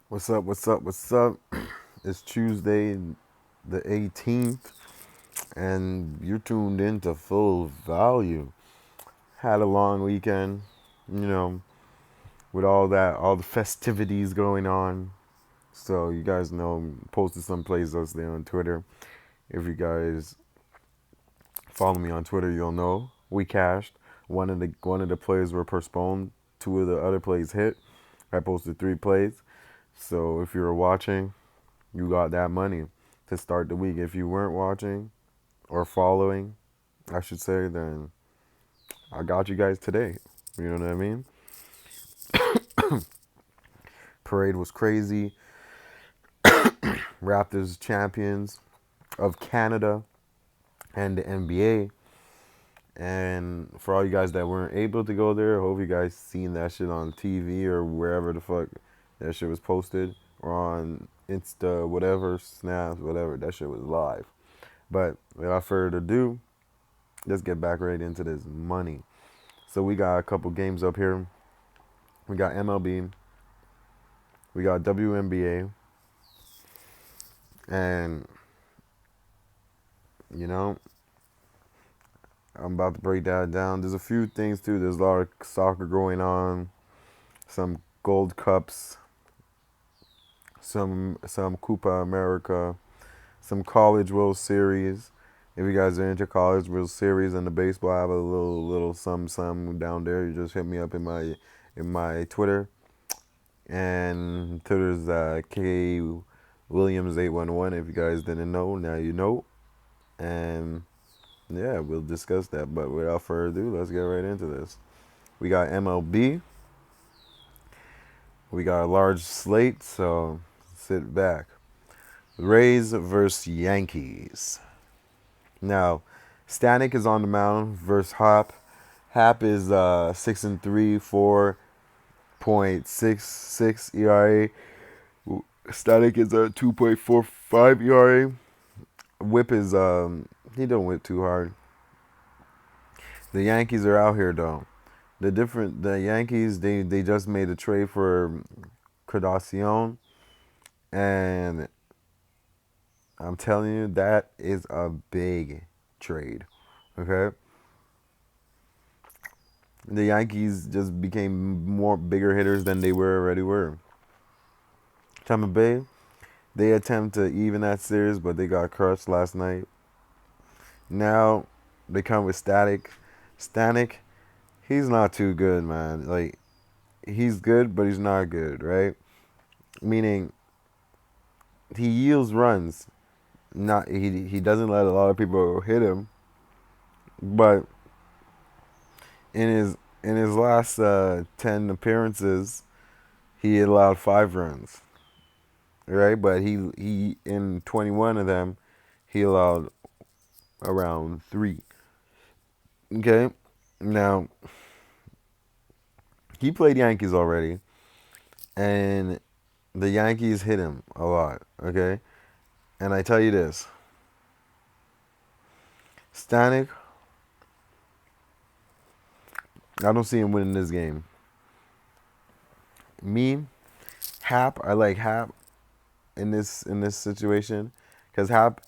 What's up? What's up? What's up? It's Tuesday, the 18th, and you're tuned into Full Value. Had a long weekend, you know, with all the festivities going on. So you guys know, posted some plays us there on Twitter. If you guys follow me on Twitter, you'll know we cashed. One of the plays were postponed. Two of the other plays hit. I posted 3 plays. So if you were watching, you got that money to start the week. If you weren't watching or following, I should say, then I got you guys today. You know what I mean? Parade was crazy. Raptors champions of Canada and the NBA. And for all you guys that weren't able to go there, I hope you guys seen that shit on TV or wherever the fuck that shit was posted, or on Insta, whatever, Snaps, whatever. That shit was live. But without further ado, let's get back right into this money. So we got a couple games up here. We got MLB, we got WNBA, and you know, I'm about to break that down. There's a few things too. There's a lot of soccer going on, some Gold Cups, some Copa America, some College World Series. If you guys are into College World Series and the baseball, I have a little some down there. You just hit me up in my Twitter. And Twitter's K Williams 811. If you guys didn't know, now you know. And yeah, we'll discuss that. But without further ado, let's get right into this. We got MLB. We got a large slate, so sit back. Rays versus Yankees. Now, Stanek is on the mound versus Hop. Hap is 6-3, 4.66 ERA. Static is a 2.45 ERA. Whip is he don't whip too hard. The Yankees are out here though. The Yankees they just made a trade for Cardacion, and I'm telling you that is a big trade. Okay, the Yankees just became more bigger hitters than they already were. Tampa Bay, they attempt to even that series, but they got crushed last night. Now they come with Stanek, he's not too good, man. Like, he's good, but he's not good, right? Meaning he yields runs. Not he doesn't let a lot of people hit him, but in his last 10 appearances, he allowed 5 runs, right? But he in 21 of them, he allowed around 3. Okay, now he played Yankees already, and the Yankees hit him a lot. Okay, and I tell you this, Stanek, I don't see him winning this game. Me, Hap, I like Hap in this situation, because Hap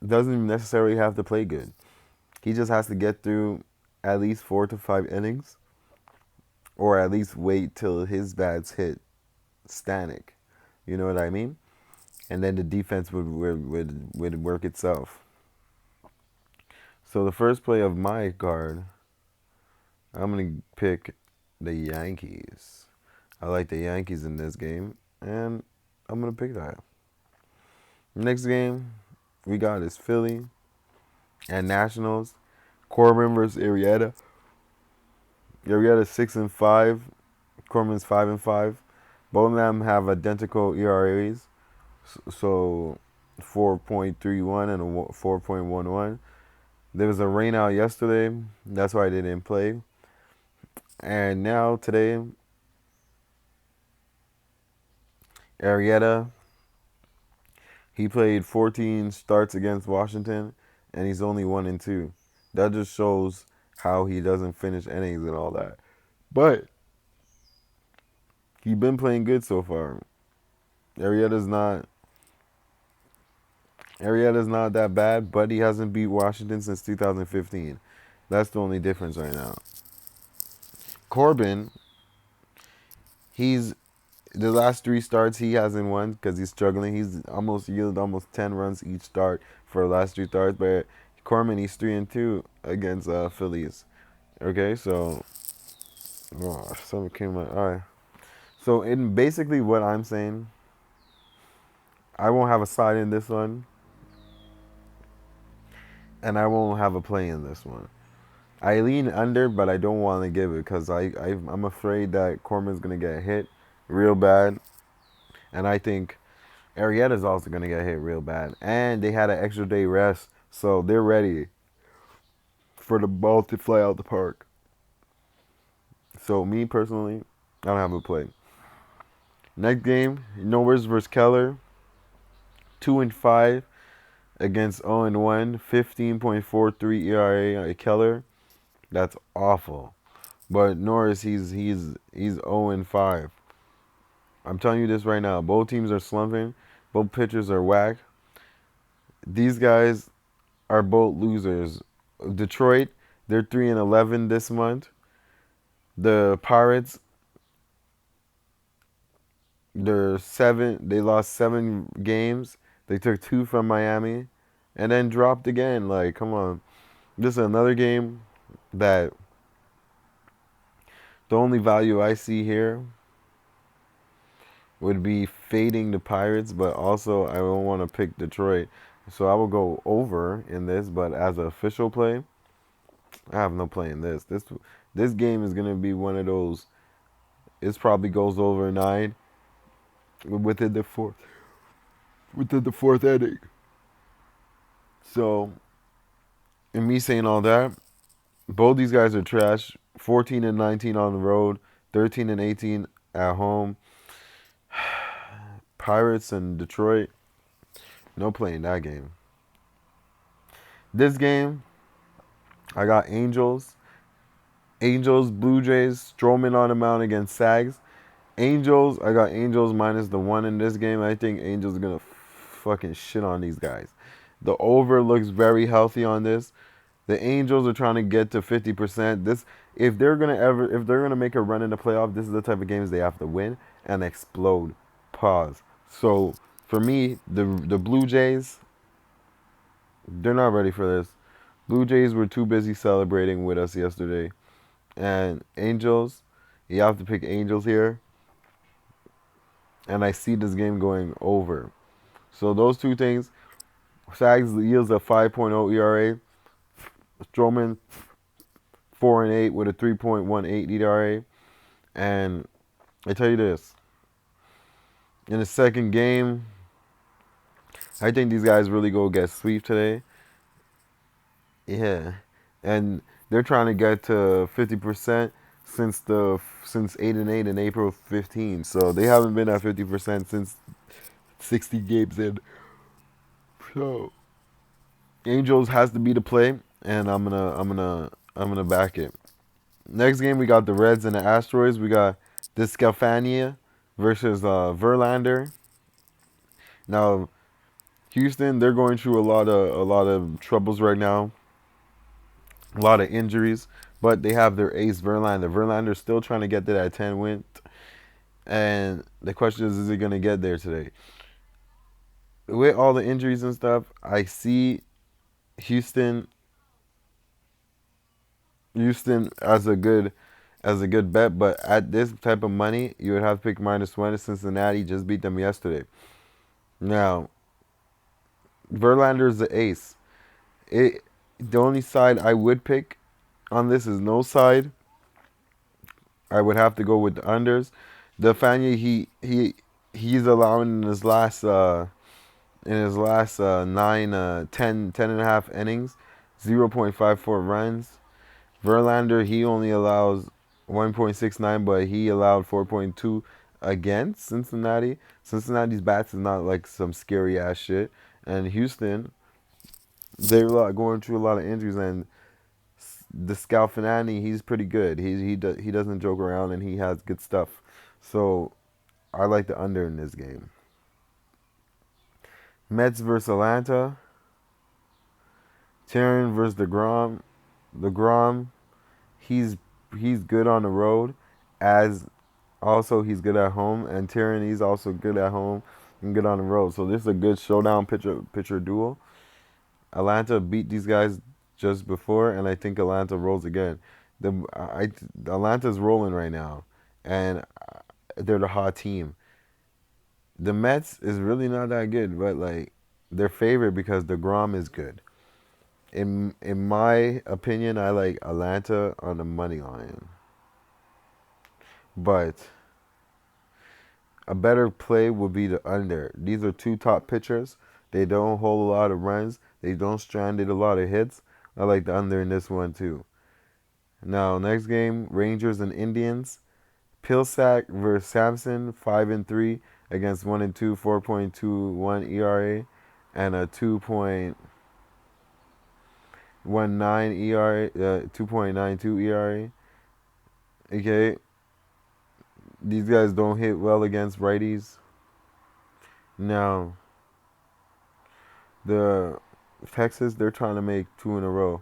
doesn't necessarily have to play good. He just has to get through at least 4 to 5 innings, or at least wait till his bats hit Stanek. You know what I mean? And then the defense would work itself. So the first play of my card, I'm gonna pick the Yankees. I like the Yankees in this game, and I'm gonna pick that. Next game we got is Philly and Nationals. Corbin versus Arrieta. Arrieta's 6-5. Corbin's 5-5. Both of them have identical ERAs, so 4.31 and a 4.11. There was a rain out yesterday, that's why they didn't play. And now today, Arrieta, he played 14 starts against Washington, and he's only 1-2. That just shows how he doesn't finish innings and all that. But he's been playing good so far. Arrieta's not Arrieta's not that bad, but he hasn't beat Washington since 2015. That's the only difference right now. Corbin, he's the last three starts he hasn't won because he's struggling. He's almost yielded almost 10 runs each start for the last three starts. But Corbin, he's 3-2 against Phillies. Okay, so something came up. All right. So in basically what I'm saying, I won't have a side in this one, and I won't have a play in this one. I lean under, but I don't want to give it because I'm afraid that Corbin's gonna get hit real bad, and I think Arrieta's also gonna get hit real bad. And they had an extra day rest, so they're ready for the ball to fly out the park. So me personally, I don't have a play. Next game, Norris versus Keller, 2-5 against 0-1, 15.43 ERA at Keller. That's awful. But Norris, he's 0-5. I'm telling you this right now. Both teams are slumping. Both pitchers are whack. These guys are both losers. Detroit, they're 3-11 this month. The Pirates, they're seven. They lost 7 games. They took 2 from Miami, and then dropped again. Like, come on, this is another game that the only value I see here would be fading the Pirates, but also I don't want to pick Detroit. So I will go over in this, but as an official play, I have no play in this. This game is gonna be one of those. It probably goes over 9 within the fourth inning. So, in me saying all that, both these guys are trash. 14-19 on the road, 13-18 at home. Pirates and Detroit, no play in that game. This game, I got Angels, Blue Jays, Stroman on the mound against Sags. Angels, I got Angels minus the 1 in this game. I think Angels are going to fucking shit on these guys. The over looks very healthy on this. The Angels are trying to get to 50%. If they're gonna make a run in the playoff, this is the type of games they have to win and explode. Pause. So for me, the Blue Jays, they're not ready for this. Blue Jays were too busy celebrating with us yesterday. And Angels, you have to pick Angels here. And I see this game going over. So those two things, Sags yields a 5.0 ERA. Stroman 4-8 with a 3.18 ERA. And I tell you this, in the second game, I think these guys really go get sweep today. Yeah, and they're trying to get to 50% since 8-8 in April 15. So they haven't been at 50% since 60 games in. So Angels has to be the play, and I'm gonna back it. Next game we got the Reds and the Astros. We got Discalfania versus Verlander. Now Houston, they're going through a lot of troubles right now, a lot of injuries, but they have their ace Verlander. Verlander's still trying to get to that 10 win, and the question is he going to get there today? With all the injuries and stuff, I see Houston Houston as a good bet, but at this type of money, you would have to pick -1. Cincinnati just beat them yesterday. Now, Verlander is the ace. The only side I would pick on this is no side. I would have to go with the unders. Defania, he's allowing in his last 10 and a half innings, 0.54 runs. Verlander, he only allows 1.69, but he allowed 4.2 against Cincinnati. Cincinnati's bats is not like some scary ass shit. And Houston, they're going through a lot of injuries, and the Scalfinani, he's pretty good. He doesn't joke around, and he has good stuff. So I like the under in this game. Mets versus Atlanta. Taryn versus DeGrom. DeGrom, he's he's good on the road, as also he's good at home. And Taryn, he's also good at home and good on the road. So this is a good showdown pitcher duel. Atlanta beat these guys just before, and I think Atlanta rolls again. Atlanta's rolling right now, and they're the hot team. The Mets is really not that good, but like they're favored because DeGrom is good. In my opinion, I like Atlanta on the money line, but a better play would be the under. These are two top pitchers. They don't hold a lot of runs. They don't stranded a lot of hits. I like the under in this one too. Now next game, Rangers and Indians. Pilsack versus Sampson, 5-3 against 1-2, 4.21 ERA, and a 2.19 ERA, 2.92 ERA. Okay, these guys don't hit well against righties. Now, the Texas, they're trying to make two in a row.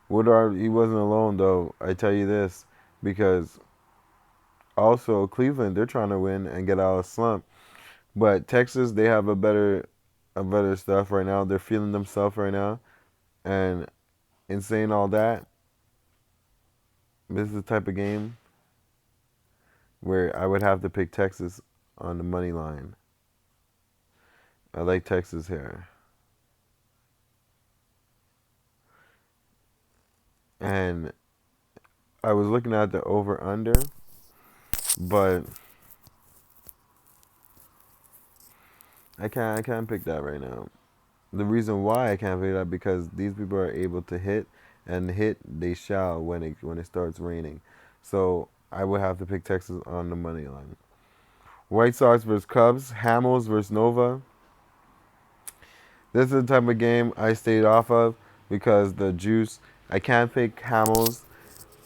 Woodard, he wasn't alone though. I tell you this, because also Cleveland, they're trying to win and get out of slump. But Texas, they have a better stuff right now. They're feeling themselves right now, and in saying all that, this is the type of game where I would have to pick Texas on the money line. I like Texas here. And I was looking at the over under, but I can't pick that right now. The reason why I can't pick that because these people are able to hit, and hit they shall when it starts raining. So I would have to pick Texas on the money line. White Sox versus Cubs, Hamels versus Nova. This is the type of game I stayed off of because the juice. I can't pick Hamels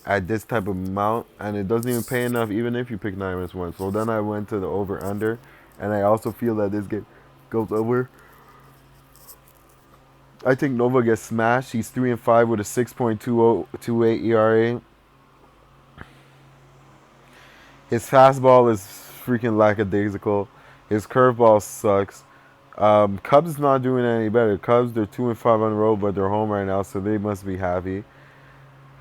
at this type of amount, and it doesn't even pay enough even if you pick 9-1. So then I went to the over under, and I also feel that this game goes over. I think Nova gets smashed. He's 3-5 with a 6.2028 ERA. His fastball is freaking lackadaisical. His curveball sucks. Cubs is not doing any better. Cubs, they're 2-5 on the road, but they're home right now, so they must be happy.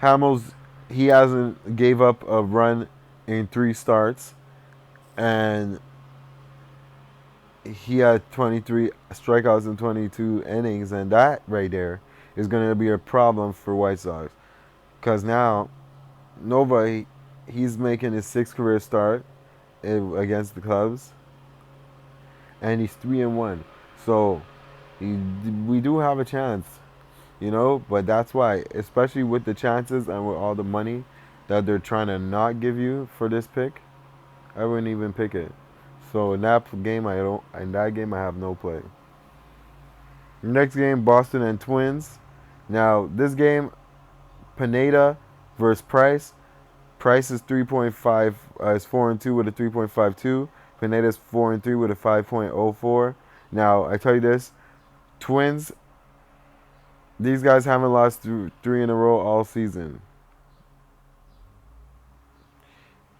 Hamels, he hasn't gave up a run in 3 starts, and he had 23 strikeouts in 22 innings, and that right there is going to be a problem for White Sox. Because now, Nova, he's making his 6th career start against the Cubs, and he's 3-1. So we do have a chance, but that's why, especially with the chances and with all the money that they're trying to not give you for this pick, I wouldn't even pick it. So in that game, I have no play. Next game, Boston and Twins. Now this game, Pineda versus Price. Price is 3.5. Is 4-2 with a 3.52. Pineda's 4-3 with a 5.04. Now I tell you this, Twins. These guys haven't lost 3 in a row all season.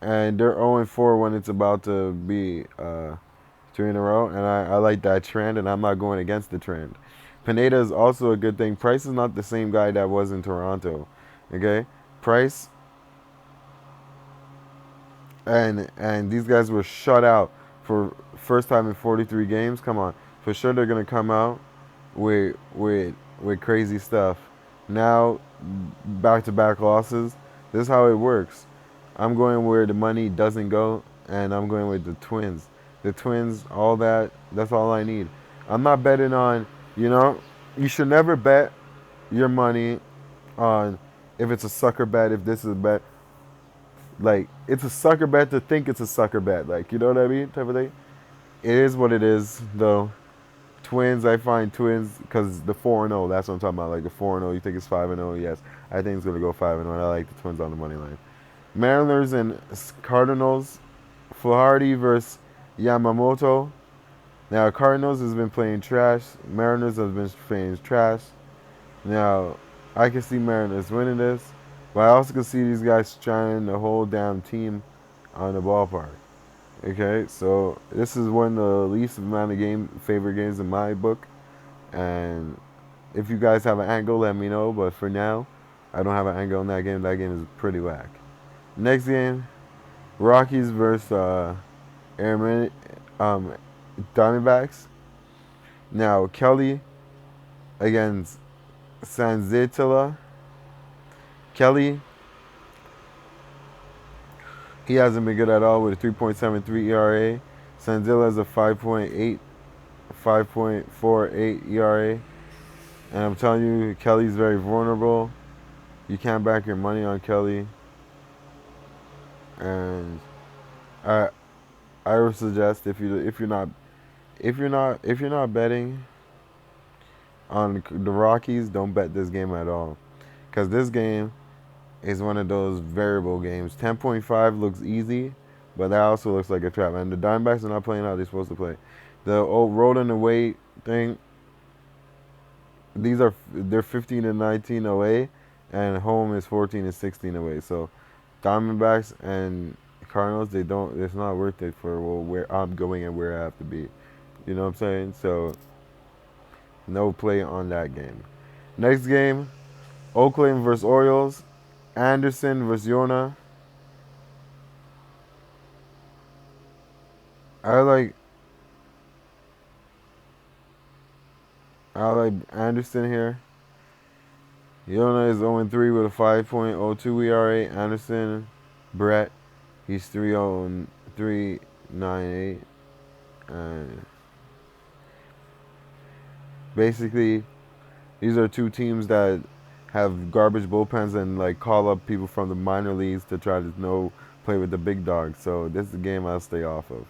And they're 0-4 when it's about to be 3 in a row. And I like that trend, and I'm not going against the trend. Pineda is also a good thing. Price is not the same guy that was in Toronto. Okay? Price and these guys were shut out for first time in 43 games. Come on. For sure they're going to come out with crazy stuff. Now, back-to-back losses. This is how it works. I'm going where the money doesn't go, and I'm going with the Twins. The Twins, that's all I need. I'm not betting on, you should never bet your money on if it's a sucker bet, if this is a bet. Like, it's a sucker bet to think it's a sucker bet. Like, you know what I mean? Type of thing. It is what it is, though. Twins, I find Twins, because the 4-0, that's what I'm talking about. Like, the 4-0, you think it's 5-0? Yes. I think it's going to go 5-0. I like the Twins on the money line. Mariners and Cardinals. Flaherty versus Yamamoto. Now Cardinals has been playing trash. Mariners has been playing trash. Now I can see Mariners winning this, but I also can see these guys trying the whole damn team on the ballpark. Okay, so this is one of the least amount of favorite games in my book, and if you guys have an angle, let me know. But for now, I don't have an angle on that game. That game is pretty whack. Next game, Rockies versus Airman, um, Diamondbacks. Now Kelly against Sanzitila. Kelly, he hasn't been good at all with a 3.73 ERA. Sanzilla has a 5.48 ERA. And I'm telling you, Kelly's very vulnerable. You can't back your money on Kelly. And I I would suggest if you're not betting on the Rockies, don't bet this game at all. Because this game is one of those variable games. 10.5 looks easy, but that also looks like a trap. And the Diamondbacks are not playing how they're supposed to play. The old road and away thing, they're 15 and 19 away, and home is 14 and 16 away. So Diamondbacks and Cardinals, they don't. It's not worth it for where I'm going and where I have to be. You know what I'm saying? So no play on that game. Next game, Oakland versus Orioles. Anderson versus Yona. I like I like Anderson here. Yona is 0-3 with a 5.02 ERA. Anderson, Brett, he's 3.0398. And basically, these are two teams that have garbage bullpens and like call up people from the minor leagues to try to play with the big dogs. So this is a game I'll stay off of.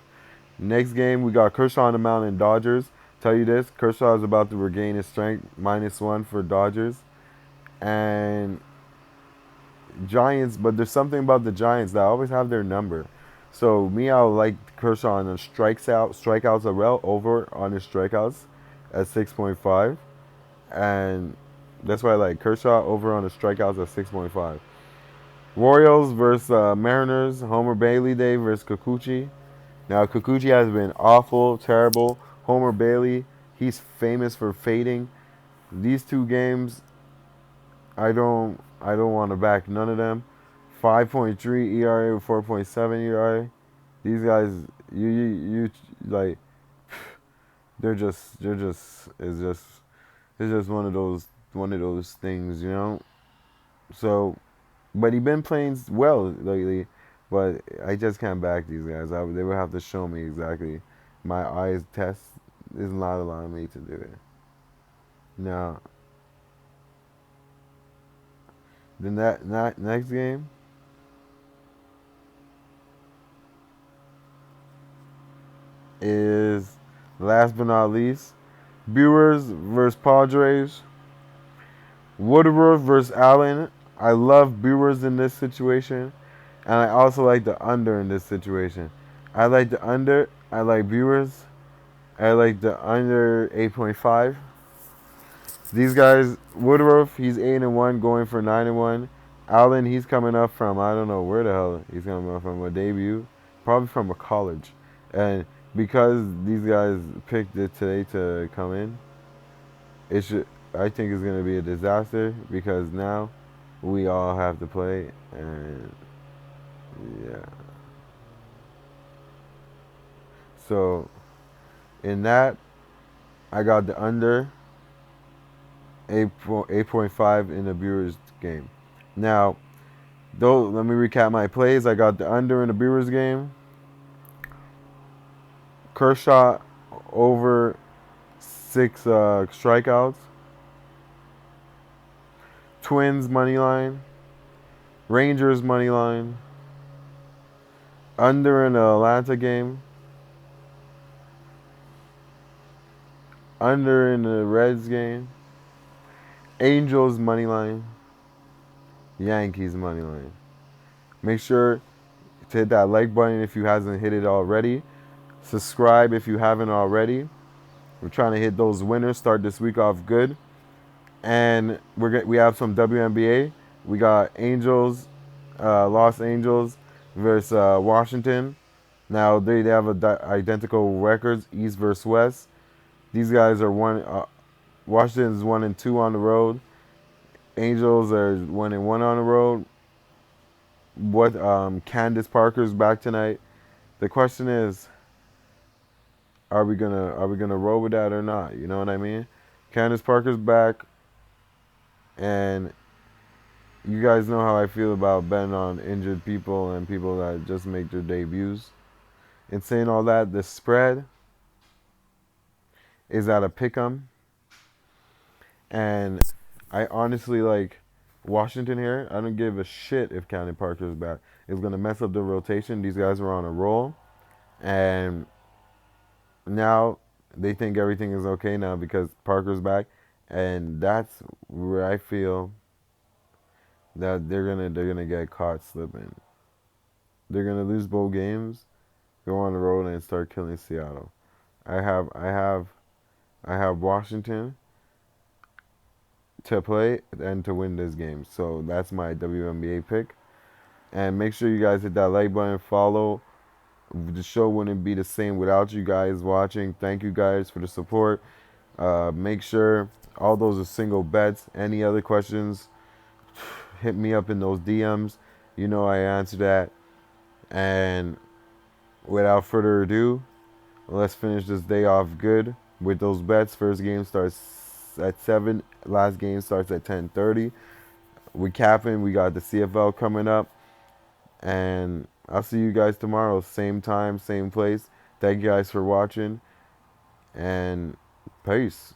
Next game, we got Kershaw on the mound and Dodgers. Tell you this, Kershaw is about to regain his strength. -1 for Dodgers. And Giants, but there's something about the Giants that always have their number. So me, I would like Kershaw on the strikeouts are well over on his strikeouts at 6.5. And that's why I like Kershaw over on the strikeouts at 6.5. Royals versus Mariners. Homer Bailey Day versus Kikuchi. Now Kikuchi has been awful, terrible. Homer Bailey, he's famous for fading. These two games, I don't want to back none of them. 5.3 ERA with 4.7 ERA. These guys, you like, they're just it's just one of those things, you know. So, but he been playing well lately, but I just can't back these guys. They would have to show me exactly. My eyes test is not allowing me to do it. Now, then that next game is last but not least, Brewers versus Padres. Woodruff versus Allen. I love Brewers in this situation, and I also like the under in this situation. I like the under. I like Brewers. I like the under 8.5. These guys, Woodruff, he's 8-1, going for 9-1. Allen, he's coming up from I don't know where the hell he's coming up from, a debut, probably from a college, and because these guys picked it today to come in, it should. I think it's gonna be a disaster because now we all have to play, and yeah. So in that, I got the under 8.5 in the Brewers game. Now, though, let me recap my plays. I got the under in the Brewers game. Kershaw over 6 strikeouts. Twins money line. Rangers money line. Under in the Atlanta game. Under in the Reds game. Angels money line. Yankees money line. Make sure to hit that like button if you hasn't hit it already. Subscribe if you haven't already. We're trying to hit those winners. Start this week off good. And we have some WNBA. We got Angels, Los Angeles versus Washington. Now they have identical records, East versus West. These guys are one. Washington's 1-2 on the road. Angels are 1-1 on the road. What? Candace Parker's back tonight. The question is, are we gonna roll with that or not? You know what I mean? Candace Parker's back, and you guys know how I feel about betting on injured people and people that just make their debuts. In saying all that, the spread is at a pick'em, and I honestly like Washington here. I don't give a shit if Candace Parker's back. It's gonna mess up the rotation. These guys were on a roll, and now they think everything is okay now because Parker's back, and that's where I feel that they're gonna get caught slipping. They're gonna lose both games, go on the road and start killing Seattle. I have I have I have Washington to play and to win this game. So that's my WNBA pick. And make sure you guys hit that like button, follow. The show wouldn't be the same without you guys watching. Thank you guys for the support. Make sure all those are single bets. Any other questions, hit me up in those DMs. You know I answer that. And without further ado, let's finish this day off good with those bets. First game starts at 7. Last game starts at 10:30. We capping. We got the CFL coming up. And I'll see you guys tomorrow. Same time, same place. Thank you guys for watching. And peace.